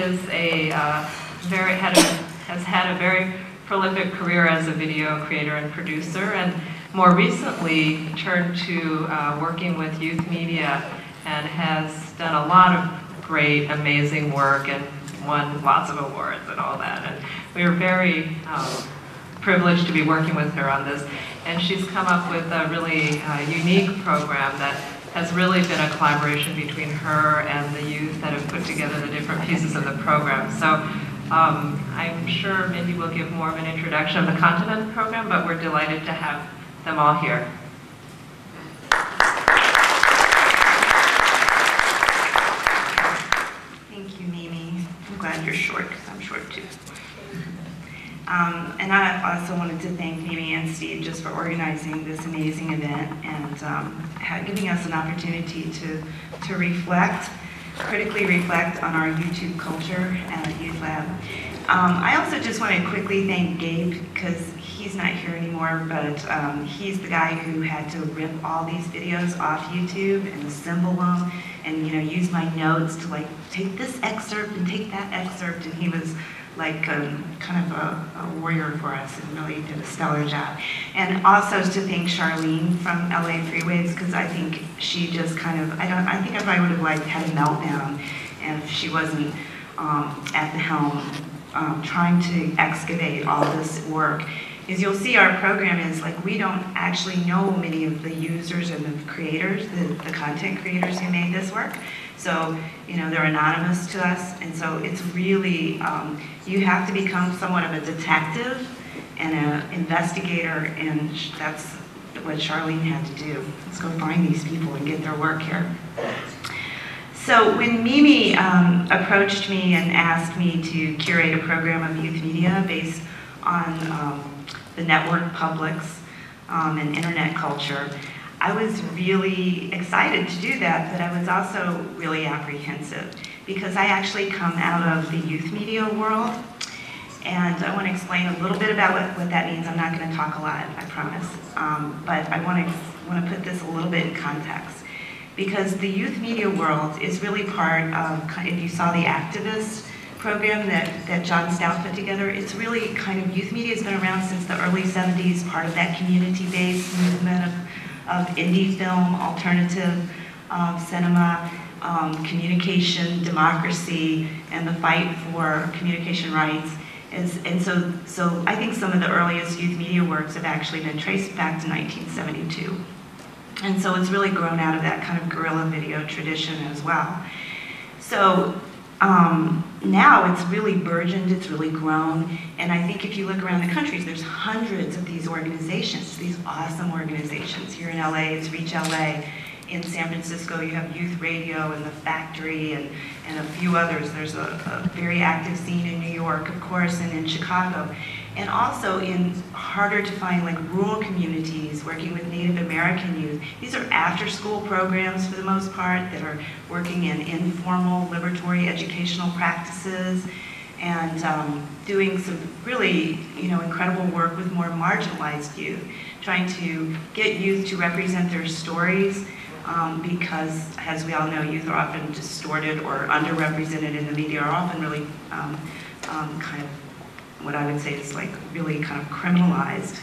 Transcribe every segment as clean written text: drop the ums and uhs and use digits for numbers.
is has had a very prolific career as a video creator and producer, and more recently turned to working with youth media, and has done a lot of great, amazing work and won lots of awards and all that. And we are very privileged to be working with her on this. And she's come up with a really unique program that has really been a collaboration between her and the youth that have put together the different pieces of the program. So I'm sure Mindy will give more of an introduction of the content of the program, but we're delighted to have them all here. Thank you, Mimi. I'm glad you're short, because I'm short too. And I also wanted to thank Mimi and Steve just for organizing this amazing event and giving us an opportunity to reflect, critically reflect on our YouTube culture at Youth Lab. I also just want to quickly thank Gabe, because he's not here anymore, but he's the guy who had to rip all these videos off YouTube and assemble them and use my notes to take this excerpt and take that excerpt, and he was like kind of a warrior for us and really did a stellar job. And also to thank Charlene from LA Freewaves, because I think she just kind of, I think I probably would have had a meltdown if she wasn't at the helm trying to excavate all this work. As you'll see, our program is we don't actually know many of the users and the creators, the content creators who made this work. So, they're anonymous to us, and so it's really, you have to become somewhat of a detective and an investigator, and that's what Charlene had to do. Let's go find these people and get their work here. So when Mimi approached me and asked me to curate a program of youth media based on the network publics and internet culture, I was really excited to do that, but I was also really apprehensive because I actually come out of the youth media world, and I want to explain a little bit about what that means. I'm not going to talk a lot, I promise, but I want to put this a little bit in context, because the youth media world is really part of, if you saw the activist program that John Stout put together, it's really kind of, youth media has been around since the early 70s, part of that community-based movement of indie film, alternative cinema, communication, democracy, and the fight for communication rights. And so I think some of the earliest youth media works have actually been traced back to 1972. And so it's really grown out of that kind of guerrilla video tradition as well. So now it's really burgeoned, it's really grown, and I think if you look around the country, there's hundreds of these organizations, these awesome organizations. Here in LA, it's Reach LA. In San Francisco, you have Youth Radio and The Factory and a few others. There's a very active scene in New York, of course, and in Chicago. And also in harder to find rural communities, working with Native American youth. These are after-school programs for the most part that are working in informal liberatory educational practices and doing some really incredible work with more marginalized youth, trying to get youth to represent their stories because, as we all know, youth are often distorted or underrepresented in the media, are often really kind of what I would say is really kind of criminalized,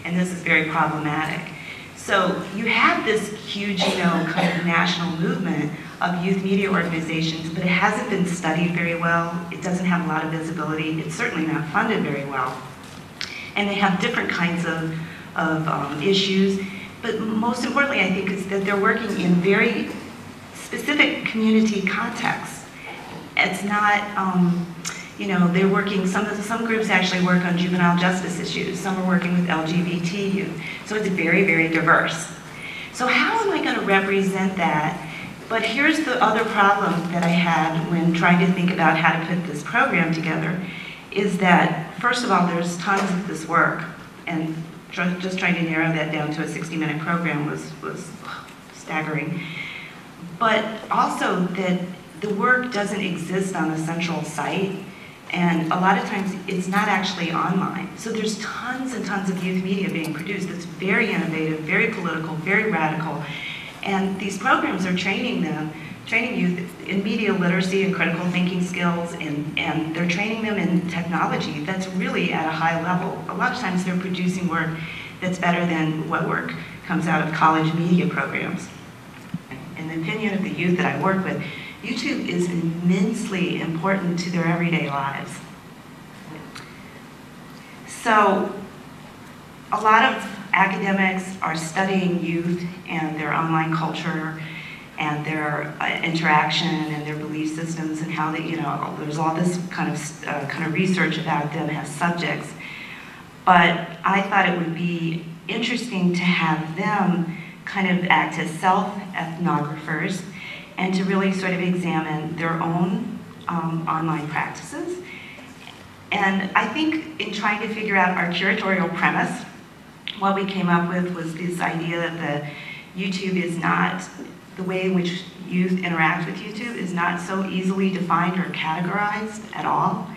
and this is very problematic. So you have this huge, kind of national movement of youth media organizations, but it hasn't been studied very well. It doesn't have a lot of visibility. It's certainly not funded very well. And they have different kinds of issues, but most importantly, I think, is that they're working in very specific community contexts. It's not, they're working, some groups actually work on juvenile justice issues, some are working with LGBT youth, so it's very, very diverse. So how am I going to represent that? But here's the other problem that I had when trying to think about how to put this program together, is that, first of all, there's tons of this work, and just trying to narrow that down to a 60-minute program was staggering. But also that the work doesn't exist on a central site, and a lot of times it's not actually online. So there's tons and tons of youth media being produced that's very innovative, very political, very radical, and these programs are training them training youth in media literacy and critical thinking skills, and they're training them in technology that's really at a high level. A lot of times they're producing work that's better than what work comes out of college media programs. In the opinion of the youth that I work with, YouTube is immensely important to their everyday lives. So a lot of academics are studying youth and their online culture and their interaction and their belief systems and how they, there's all this kind of research about them as subjects. But I thought it would be interesting to have them kind of act as self-ethnographers and to really sort of examine their own online practices. And I think in trying to figure out our curatorial premise, what we came up with was this idea that YouTube is not, the way in which youth interact with YouTube is not so easily defined or categorized at all,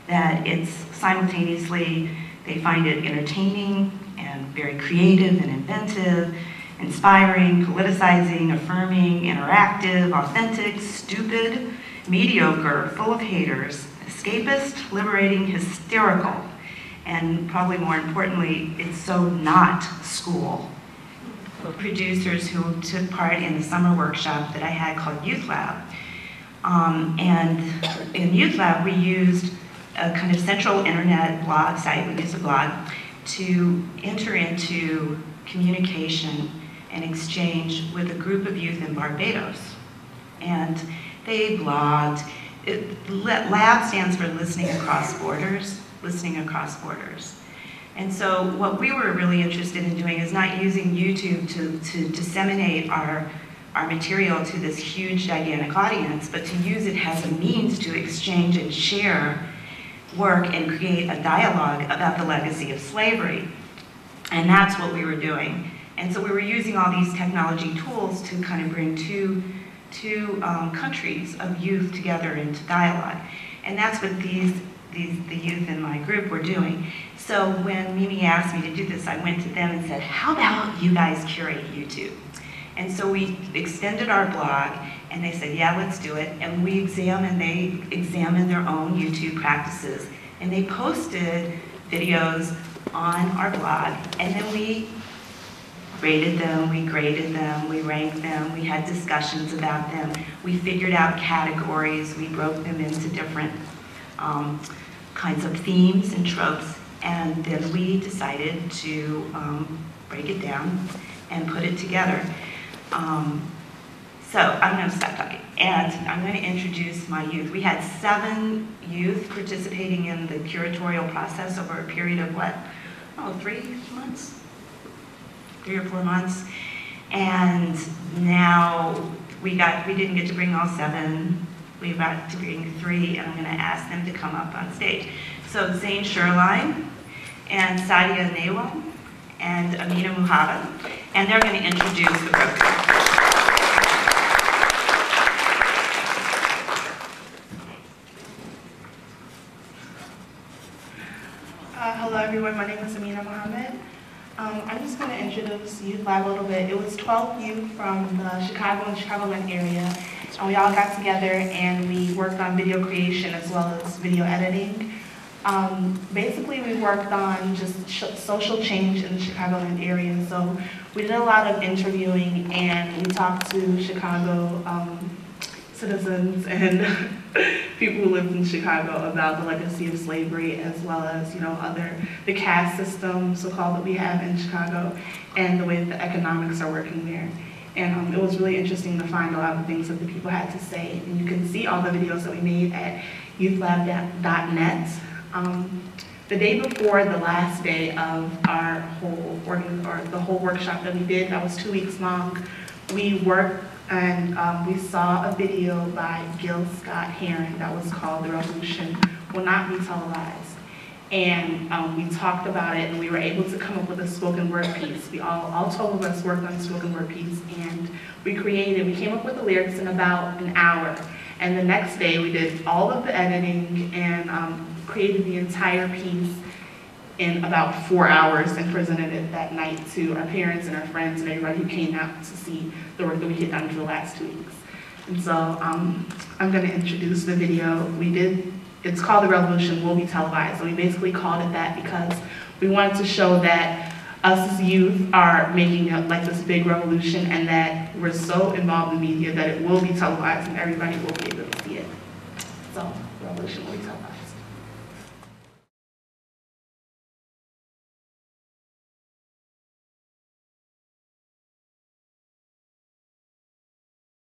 that it's simultaneously, they find it entertaining and very creative and inventive, inspiring, politicizing, affirming, interactive, authentic, stupid, mediocre, full of haters, escapist, liberating, hysterical, and probably more importantly, it's so not school. Producers who took part in the summer workshop that I had called Youth Lab. And in Youth Lab, we used a kind of central internet blog site, we used a blog, to enter into communication and exchange with a group of youth in Barbados. And they blogged. LAB stands for Listening Across Borders, listening across borders. And so what we were really interested in doing is not using YouTube to disseminate our material to this huge, gigantic audience, but to use it as a means to exchange and share work and create a dialogue about the legacy of slavery. And that's what we were doing. And so we were using all these technology tools to kind of bring two countries of youth together into dialogue. And that's what the youth in my group were doing. So when Mimi asked me to do this, I went to them and said, how about you guys curate YouTube? And so we extended our blog, and they said, yeah, let's do it. And they examined their own YouTube practices. And they posted videos on our blog, and then we rated them, we graded them, we ranked them, we had discussions about them, we figured out categories, we broke them into different kinds of themes and tropes, and then we decided to break it down and put it together. So I'm going to stop talking, and I'm going to introduce my youth. We had 7 youth participating in the curatorial process over a period of what? Oh, 3 months? 3 or 4 months. And now we didn't get to bring all 7. We got to bring 3, and I'm going to ask them to come up on stage. So Zane Sherline and Sadia Newa and Amina Muhammad, and they're going to introduce the program. Hello everyone, my name is Amina Muhammad. I'm just going to introduce Youth Lab a little bit. It was 12 youth from the Chicago and Chicagoland area, and we all got together and we worked on video creation as well as video editing. Basically, we worked on just social change in the Chicagoland area. So we did a lot of interviewing, and we talked to Chicago citizens and people who lived in Chicago about the legacy of slavery, as well as the caste system, so-called, that we have in Chicago, and the way that the economics are working there. And it was really interesting to find a lot of things that the people had to say. And you can see all the videos that we made at youthlab.net. The day before the last day of our the whole workshop that we did, that was 2 weeks long, we worked and we saw a video by Gil Scott Heron that was called "The Revolution Will Not Be Televised." And we talked about it, and we were able to come up with a spoken word piece. We all 12 of us worked on the spoken word piece, and we came up with the lyrics in about an hour. And the next day we did all of the editing and created the entire piece in about 4 hours and presented it that night to our parents and our friends and everybody who came out to see the work that we had done for the last 2 weeks. And so I'm going to introduce the video. It's called The Revolution Will Be Televised. And we basically called it that because we wanted to show that us as youth are making it like this big revolution, and that we're so involved in media that it will be televised and everybody will be able to see it. So, Revolution Will Be Televised.